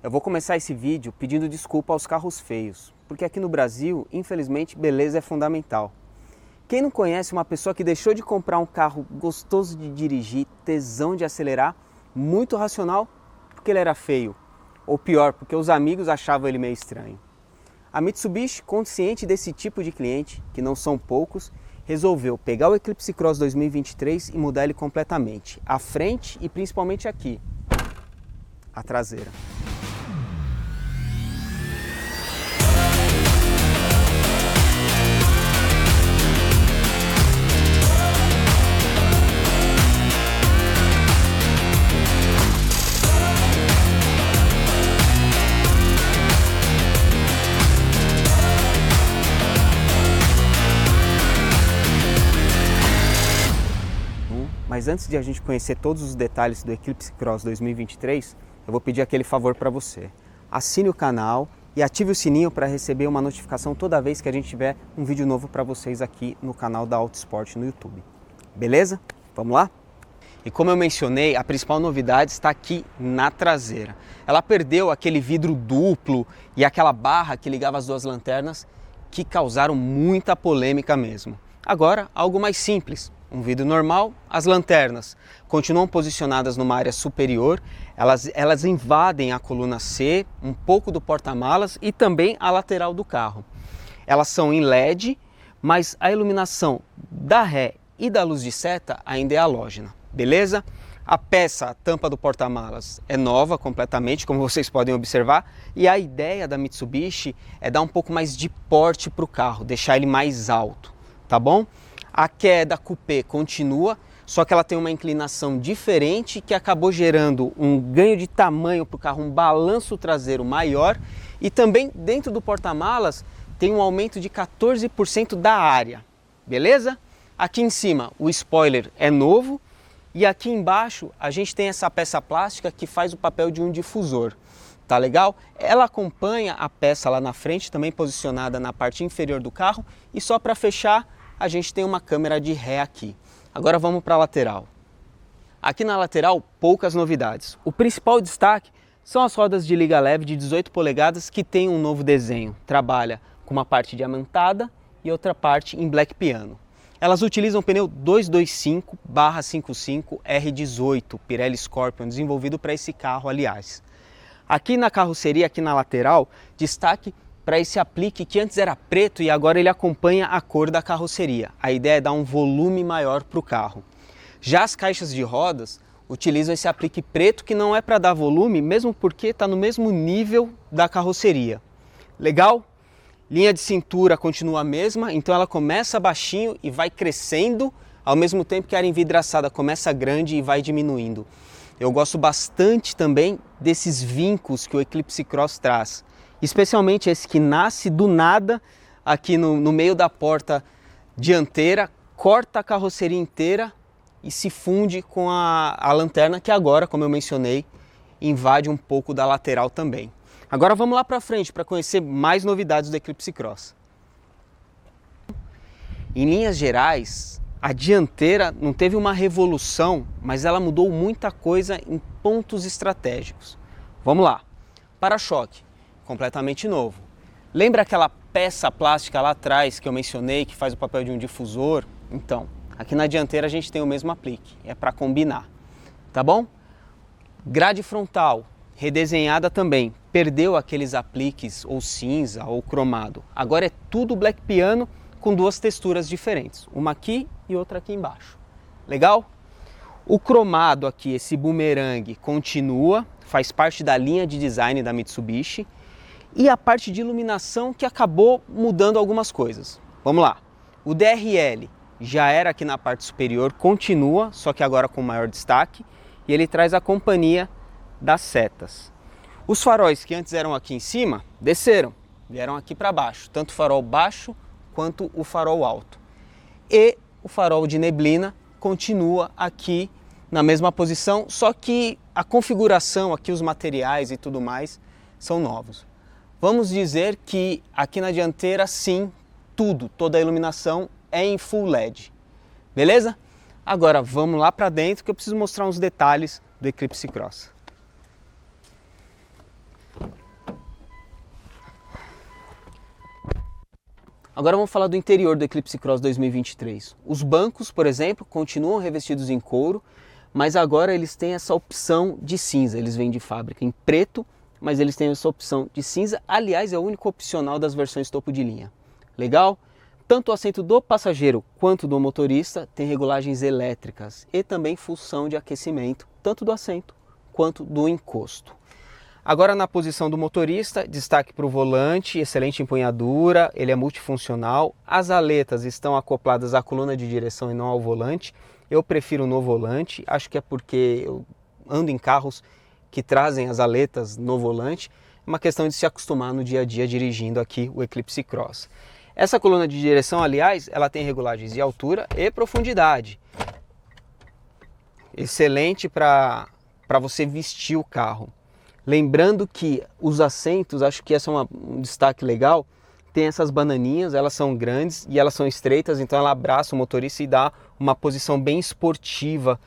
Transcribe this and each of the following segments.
Eu vou começar esse vídeo pedindo desculpa aos carros feios, porque aqui no Brasil, infelizmente, beleza é fundamental. Quem não conhece uma pessoa que deixou de comprar um carro gostoso de dirigir, tesão de acelerar, muito racional, porque ele era feio? Ou pior, porque os amigos achavam ele meio estranho. A Mitsubishi, consciente desse tipo de cliente, que não são poucos, resolveu pegar o Eclipse Cross 2023 e mudar ele completamente, à frente e principalmente aqui, a traseira. Mas antes de a gente conhecer todos os detalhes do Eclipse Cross 2023, eu vou pedir aquele favor para você. Assine o canal e ative o sininho para receber uma notificação toda vez que a gente tiver um vídeo novo para vocês aqui no canal da Autosport no YouTube. Beleza? Vamos lá? E como eu mencionei, a principal novidade está aqui na traseira. Ela perdeu aquele vidro duplo e aquela barra que ligava as duas lanternas que causaram muita polêmica mesmo. Agora, algo mais simples. Um vidro normal, as lanternas continuam posicionadas numa área superior, elas invadem a coluna C, um pouco do porta-malas e também a lateral do carro. Elas são em LED, mas a iluminação da ré e da luz de seta ainda é halógena, beleza? A peça, a tampa do porta-malas é nova completamente, como vocês podem observar, e a ideia da Mitsubishi é dar um pouco mais de porte para o carro, deixar ele mais alto, tá bom? A queda coupé continua, só que ela tem uma inclinação diferente que acabou gerando um ganho de tamanho para o carro, um balanço traseiro maior e também dentro do porta-malas tem um aumento de 14% da área, beleza? Aqui em cima o spoiler é novo e aqui embaixo a gente tem essa peça plástica que faz o papel de um difusor, tá legal? Ela acompanha a peça lá na frente, também posicionada na parte inferior do carro e só para fechar a gente tem uma câmera de ré aqui. Agora vamos para a lateral. Aqui na lateral, poucas novidades. O principal destaque são as rodas de liga leve de 18 polegadas que tem um novo desenho. Trabalha com uma parte diamantada e outra parte em black piano. Elas utilizam o pneu 225/55 R18 Pirelli Scorpion, desenvolvido para esse carro, aliás. Aqui na carroceria, aqui na lateral, destaque para esse aplique que antes era preto e agora ele acompanha a cor da carroceria. A ideia é dar um volume maior para o carro. Já as caixas de rodas utilizam esse aplique preto que não é para dar volume, mesmo porque está no mesmo nível da carroceria. Legal? Linha de cintura continua a mesma, então ela começa baixinho e vai crescendo, ao mesmo tempo que a área envidraçada começa grande e vai diminuindo. Eu gosto bastante também desses vincos que o Eclipse Cross traz. Especialmente esse que nasce do nada aqui no meio da porta dianteira, corta a carroceria inteira e se funde com a lanterna que agora, como eu mencionei, invade um pouco da lateral também. Agora vamos lá para frente para conhecer mais novidades do Eclipse Cross. Em linhas gerais, a dianteira não teve uma revolução, mas ela mudou muita coisa em pontos estratégicos. Vamos lá. Para-choque. Completamente novo. Lembra aquela peça plástica lá atrás que eu mencionei que faz o papel de um difusor? Então, aqui na dianteira a gente tem o mesmo aplique, é para combinar, tá bom? Grade frontal, redesenhada também, perdeu aqueles apliques ou cinza ou cromado. Agora é tudo black piano com duas texturas diferentes, uma aqui e outra aqui embaixo. Legal? O cromado aqui, esse bumerangue, continua, faz parte da linha de design da Mitsubishi. E a parte de iluminação que acabou mudando algumas coisas. Vamos lá. O DRL já era aqui na parte superior, continua, só que agora com maior destaque. E ele traz a companhia das setas. Os faróis que antes eram aqui em cima, desceram, vieram aqui para baixo. Tanto o farol baixo quanto o farol alto. E o farol de neblina continua aqui na mesma posição, só que a configuração aqui, os materiais e tudo mais, são novos. Vamos dizer que aqui na dianteira, sim, toda a iluminação é em Full LED. Beleza? Agora vamos lá para dentro que eu preciso mostrar uns detalhes do Eclipse Cross. Agora vamos falar do interior do Eclipse Cross 2023. Os bancos, por exemplo, continuam revestidos em couro, mas agora eles têm essa opção de cinza. Eles vêm de fábrica em preto, mas eles têm essa opção de cinza. Aliás, é o único opcional das versões topo de linha. Legal? Tanto o assento do passageiro quanto do motorista tem regulagens elétricas e também função de aquecimento, tanto do assento quanto do encosto. Agora na posição do motorista, destaque para o volante, excelente empunhadura, ele é multifuncional, as aletas estão acopladas à coluna de direção e não ao volante. Eu prefiro no volante, acho que é porque eu ando em carros que trazem as aletas no volante, é uma questão de se acostumar no dia a dia dirigindo aqui o Eclipse Cross. Essa coluna de direção, aliás, ela tem regulagens de altura e profundidade. Excelente para você vestir o carro. Lembrando que os assentos, acho que esse é um destaque legal, tem essas bananinhas, elas são grandes e elas são estreitas, então ela abraça o motorista e dá uma posição bem esportiva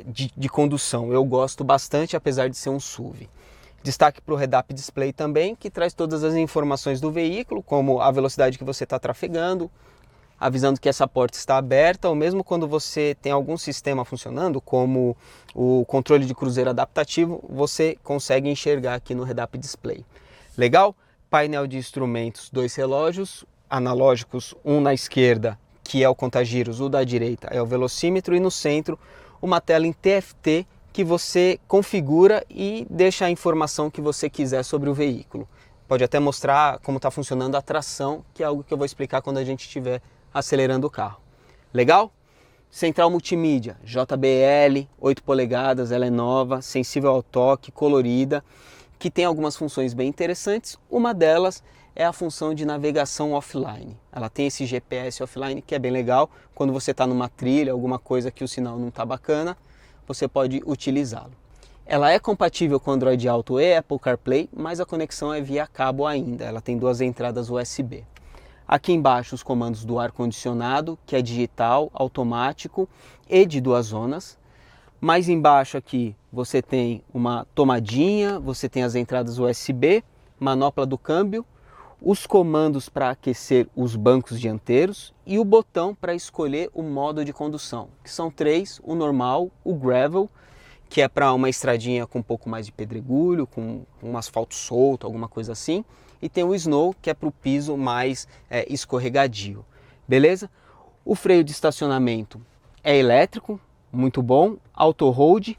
de condução. Eu gosto bastante, apesar de ser um SUV. Destaque para o Head-Up Display também, que traz todas as informações do veículo, como a velocidade que você está trafegando, avisando que essa porta está aberta, ou mesmo quando você tem algum sistema funcionando, como o controle de cruzeiro adaptativo, você consegue enxergar aqui no Head-Up Display. Legal? Painel de instrumentos, 2 relógios analógicos, um na esquerda, que é o contagiros, o da direita é o velocímetro, e no centro uma tela em TFT que você configura e deixa a informação que você quiser sobre o veículo. Pode até mostrar como está funcionando a tração, que é algo que eu vou explicar quando a gente estiver acelerando o carro. Legal? Central multimídia, JBL, 8 polegadas, ela é nova, sensível ao toque, colorida, que tem algumas funções bem interessantes. Uma delas é a função de navegação offline. Ela tem esse GPS offline que é bem legal. Quando você está numa trilha, alguma coisa que o sinal não está bacana, você pode utilizá-lo. Ela é compatível com Android Auto e Apple CarPlay, mas a conexão é via cabo ainda. Ela tem 2 entradas USB. Aqui embaixo os comandos do ar-condicionado, que é digital, automático e de 2 zonas. Mais embaixo aqui você tem uma tomadinha, você tem as entradas USB, manopla do câmbio, os comandos para aquecer os bancos dianteiros e o botão para escolher o modo de condução, que são 3, o normal, o gravel, que é para uma estradinha com um pouco mais de pedregulho, com um asfalto solto, alguma coisa assim, e tem o Snow, que é para o piso mais escorregadio, beleza? O freio de estacionamento é elétrico, muito bom, auto-hold,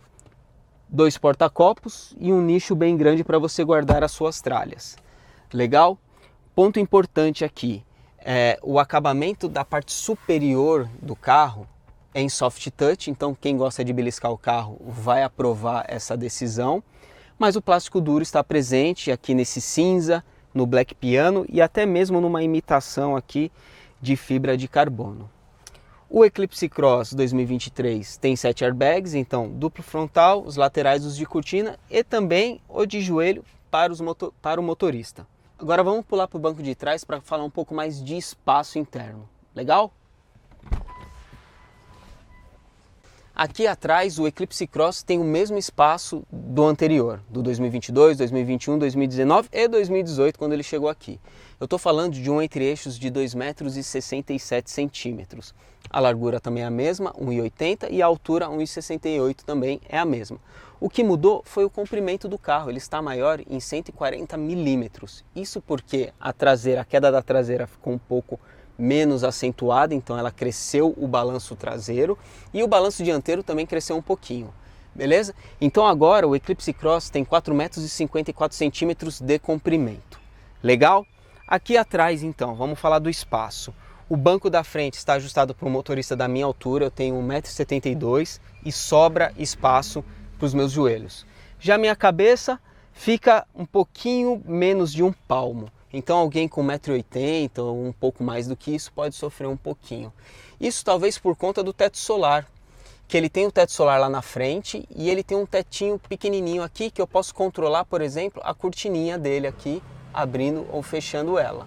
2 porta-copos e um nicho bem grande para você guardar as suas tralhas. Legal? Ponto importante aqui, o acabamento da parte superior do carro é em soft touch, então quem gosta de beliscar o carro vai aprovar essa decisão, mas o plástico duro está presente aqui nesse cinza, no black piano e até mesmo numa imitação aqui de fibra de carbono. O Eclipse Cross 2023 tem 7 airbags, então duplo frontal, os laterais os de cortina e também o de joelho para o motorista. Agora vamos pular para o banco de trás para falar um pouco mais de espaço interno. Legal? Aqui atrás o Eclipse Cross tem o mesmo espaço do anterior, do 2022, 2021, 2019 e 2018, quando ele chegou aqui. Eu estou falando de um entre-eixos de 2,67 metros. A largura também é a mesma, 1,80 m, e a altura 1,68 m também é a mesma. O que mudou foi o comprimento do carro, ele está maior em 140 milímetros. Isso porque a queda da traseira ficou um pouco menos acentuada, então ela cresceu o balanço traseiro e o balanço dianteiro também cresceu um pouquinho, beleza? Então agora o Eclipse Cross tem 4,54 metros de comprimento. Legal? Aqui atrás então, vamos falar do espaço. O banco da frente está ajustado para um motorista da minha altura, eu tenho 1,72 m e sobra espaço para os meus joelhos. Já a minha cabeça fica um pouquinho menos de um palmo. Então alguém com 1,80 m ou um pouco mais do que isso pode sofrer um pouquinho. Isso talvez por conta do teto solar, que ele tem o teto solar lá na frente e ele tem um tetinho pequenininho aqui que eu posso controlar, por exemplo, a cortininha dele aqui, abrindo ou fechando ela.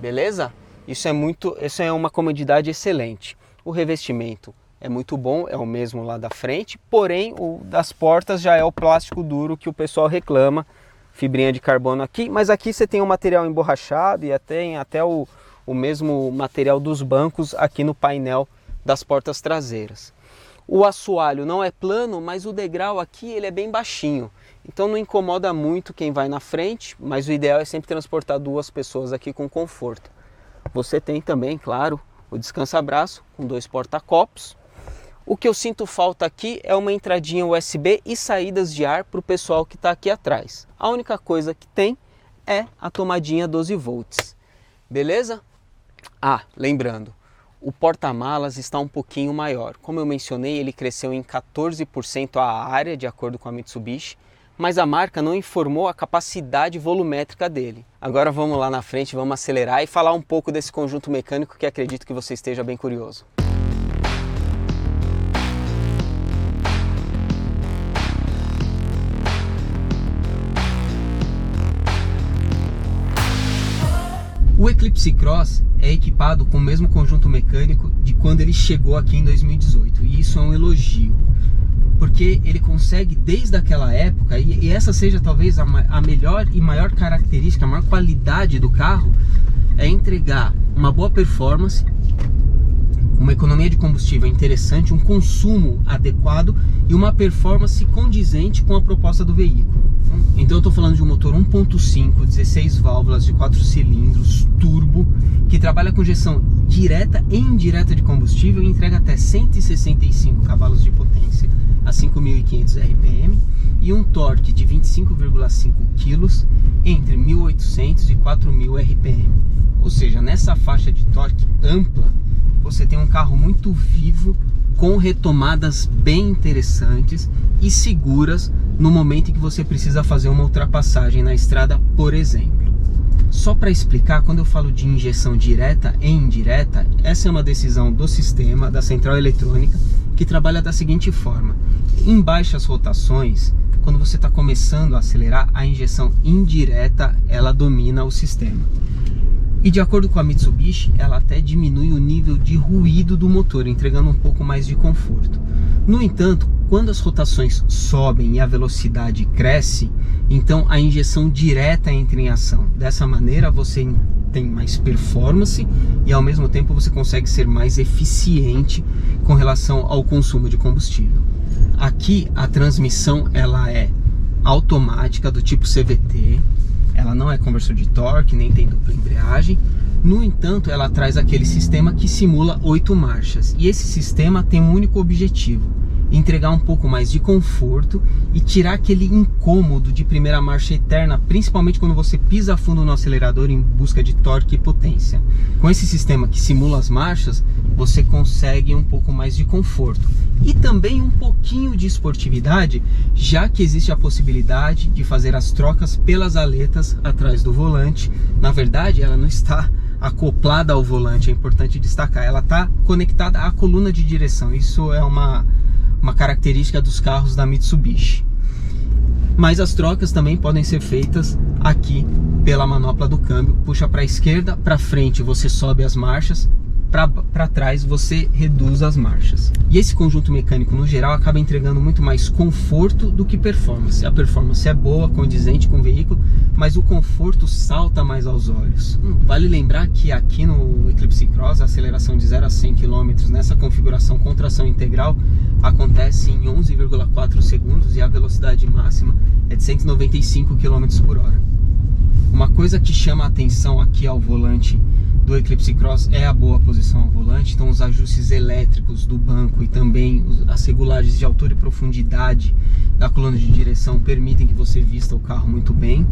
Beleza? Isso é uma comodidade excelente. O revestimento é muito bom, é o mesmo lá da frente, porém o das portas já é o plástico duro que o pessoal reclama. Fibrinha de carbono aqui, mas aqui você tem o material emborrachado e até o o mesmo material dos bancos aqui no painel das portas traseiras. O assoalho não é plano, mas o degrau aqui ele é bem baixinho, então não incomoda muito quem vai na frente, mas o ideal é sempre transportar 2 pessoas aqui com conforto. Você tem também, claro, o descansa-braço com 2 porta-copos. O que eu sinto falta aqui é uma entradinha USB e saídas de ar para o pessoal que está aqui atrás. A única coisa que tem é a tomadinha 12 volts. Beleza? Ah, lembrando, o porta-malas está um pouquinho maior. Como eu mencionei, ele cresceu em 14% a área, de acordo com a Mitsubishi, mas a marca não informou a capacidade volumétrica dele. Agora vamos lá na frente, vamos acelerar e falar um pouco desse conjunto mecânico que acredito que você esteja bem curioso. O Eclipse Cross é equipado com o mesmo conjunto mecânico de quando ele chegou aqui em 2018, e isso é um elogio, porque ele consegue desde aquela época, e essa seja talvez a melhor e maior característica, a maior qualidade do carro, é entregar uma boa performance, uma economia de combustível interessante, um consumo adequado e uma performance condizente com a proposta do veículo. Então eu estou falando de um motor 1.5, 16 válvulas de 4 cilindros, turbo, que trabalha com injeção direta e indireta de combustível e entrega até 165 cavalos de potência a 5.500 RPM e um torque de 25,5 kg entre 1.800 e 4.000 RPM. Ou seja, nessa faixa de torque ampla, você tem um carro muito vivo, com retomadas bem interessantes e seguras no momento em que você precisa fazer uma ultrapassagem na estrada, por exemplo. Só para explicar, quando eu falo de injeção direta e indireta, essa é uma decisão do sistema, da central eletrônica, que trabalha da seguinte forma: em baixas rotações, quando você está começando a acelerar, a injeção indireta ela domina o sistema. E de acordo com a Mitsubishi, ela até diminui o nível de ruído do motor, entregando um pouco mais de conforto. No entanto, quando as rotações sobem e a velocidade cresce, então a injeção direta entra em ação. Dessa maneira você tem mais performance e ao mesmo tempo você consegue ser mais eficiente com relação ao consumo de combustível. Aqui a transmissão ela é automática do tipo CVT. Ela não é conversor de torque, nem tem dupla embreagem. No entanto, ela traz aquele sistema que simula 8 marchas. E esse sistema tem um único objetivo: entregar um pouco mais de conforto e tirar aquele incômodo de primeira marcha eterna, principalmente quando você pisa a fundo no acelerador em busca de torque e potência. Com esse sistema que simula as marchas, você consegue um pouco mais de conforto e também um pouquinho de esportividade, já que existe a possibilidade de fazer as trocas pelas aletas atrás do volante. Na verdade, ela não está acoplada ao volante, é importante destacar, ela está conectada à coluna de direção. Isso é uma característica dos carros da Mitsubishi. Mas as trocas também podem ser feitas aqui pela manopla do câmbio. Puxa para a esquerda, para frente você sobe as marchas, para trás você reduz as marchas. E esse conjunto mecânico no geral acaba entregando muito mais conforto do que performance. A performance é boa, condizente com o veículo, mas o conforto salta mais aos olhos. Vale lembrar que aqui no Eclipse Cross a aceleração de 0 a 100 km nessa configuração com tração integral acontece em 11,4 segundos e a velocidade máxima é de 195 km por hora. Uma coisa que chama a atenção aqui ao volante do Eclipse Cross é a boa posição ao volante. Então os ajustes elétricos do banco e também as regulagens de altura e profundidade da coluna de direção permitem que você vista o carro muito bem.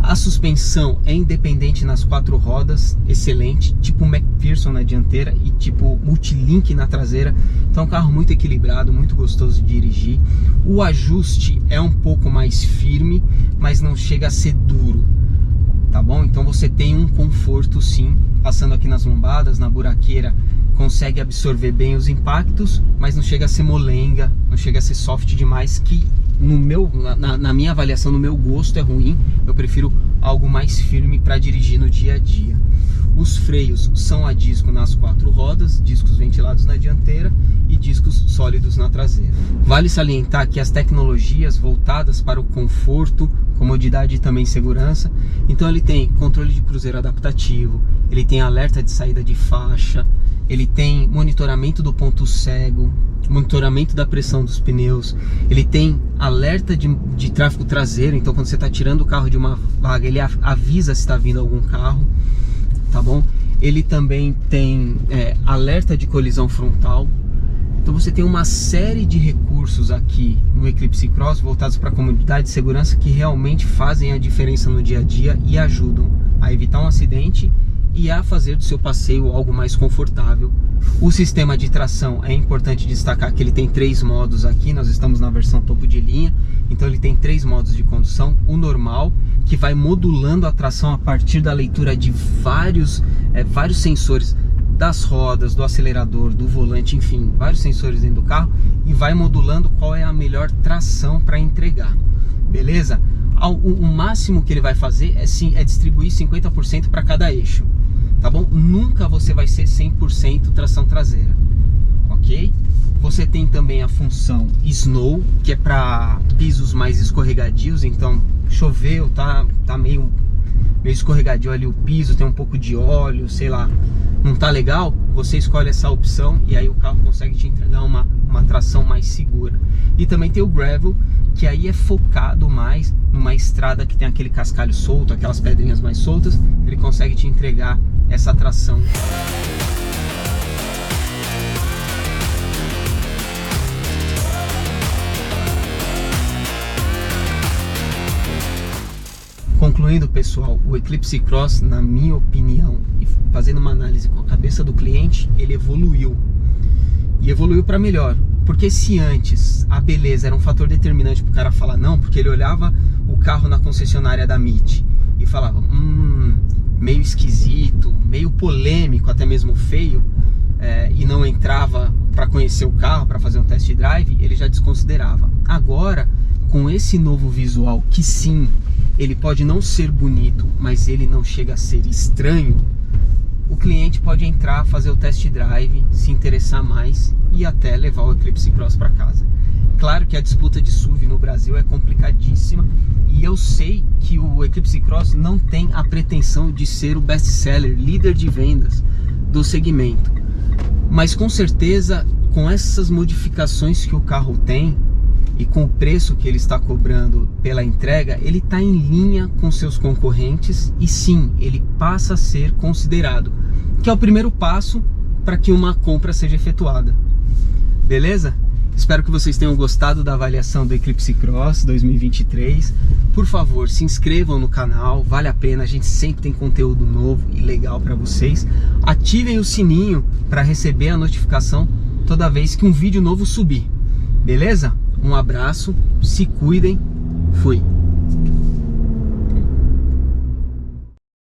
A suspensão é independente nas 4 rodas, excelente, tipo McPherson na dianteira e tipo Multilink na traseira. Então é um carro muito equilibrado, muito gostoso de dirigir. O ajuste é um pouco mais firme, mas não chega a ser duro, tá bom? Então você tem um conforto sim, passando aqui nas lombadas, na buraqueira, consegue absorver bem os impactos, mas não chega a ser molenga, não chega a ser soft demais, que na minha avaliação, no meu gosto é ruim. Eu prefiro algo mais firme para dirigir no dia a dia. Os freios são a disco nas 4 rodas, discos ventilados na dianteira e discos sólidos na traseira. Vale salientar que as tecnologias voltadas para o conforto, comodidade e também segurança. Então ele tem controle de cruzeiro adaptativo, ele tem alerta de saída de faixa, ele tem monitoramento do ponto cego, monitoramento da pressão dos pneus, ele tem alerta de tráfego traseiro, então quando você está tirando o carro de uma vaga, ele avisa se está vindo algum carro, tá bom? Ele também tem alerta de colisão frontal. Então você tem uma série de recursos aqui no Eclipse Cross voltados para a comunidade de segurança que realmente fazem a diferença no dia a dia e ajudam a evitar um acidente e a fazer do seu passeio algo mais confortável. O sistema de tração, é importante destacar que ele tem 3 modos aqui, nós estamos na versão topo de linha, então ele tem 3 modos de condução. O normal, que vai modulando a tração a partir da leitura de vários sensores das rodas, do acelerador, do volante, enfim, vários sensores dentro do carro, e vai modulando qual é a melhor tração para entregar, beleza? O máximo que ele vai fazer é distribuir 50% para cada eixo, tá bom? Nunca você vai ser 100% tração traseira, ok? Você tem também a função Snow, que é para pisos mais escorregadios, então choveu, tá meio escorregadio ali o piso, tem um pouco de óleo, sei lá, não tá legal, você escolhe essa opção e aí o carro consegue te entregar uma tração mais segura. E também tem o Gravel, que aí é focado mais numa estrada que tem aquele cascalho solto, aquelas pedrinhas mais soltas, ele consegue te entregar essa tração. Concluindo, pessoal, o Eclipse Cross, na minha opinião, e fazendo uma análise com a cabeça do cliente, ele evoluiu. E evoluiu para melhor. Porque se antes a beleza era um fator determinante para o cara falar não, porque ele olhava o carro na concessionária da MIT e falava, meio esquisito, meio polêmico, até mesmo feio, e não entrava para conhecer o carro, para fazer um test drive, ele já desconsiderava. Agora, com esse novo visual, que sim, ele pode não ser bonito, mas ele não chega a ser estranho, o cliente pode entrar, fazer o test drive, se interessar mais e até levar o Eclipse Cross para casa. Claro que a disputa de SUV no Brasil é complicadíssima e eu sei que o Eclipse Cross não tem a pretensão de ser o best-seller, líder de vendas do segmento. Mas com certeza, com essas modificações que o carro tem e com o preço que ele está cobrando pela entrega, ele está em linha com seus concorrentes e sim, ele passa a ser considerado, que é o primeiro passo para que uma compra seja efetuada. Beleza? Espero que vocês tenham gostado da avaliação do Eclipse Cross 2023. Por favor, se inscrevam no canal, vale a pena, a gente sempre tem conteúdo novo e legal para vocês. Ativem o sininho para receber a notificação toda vez que um vídeo novo subir. Beleza? Um abraço, se cuidem, fui!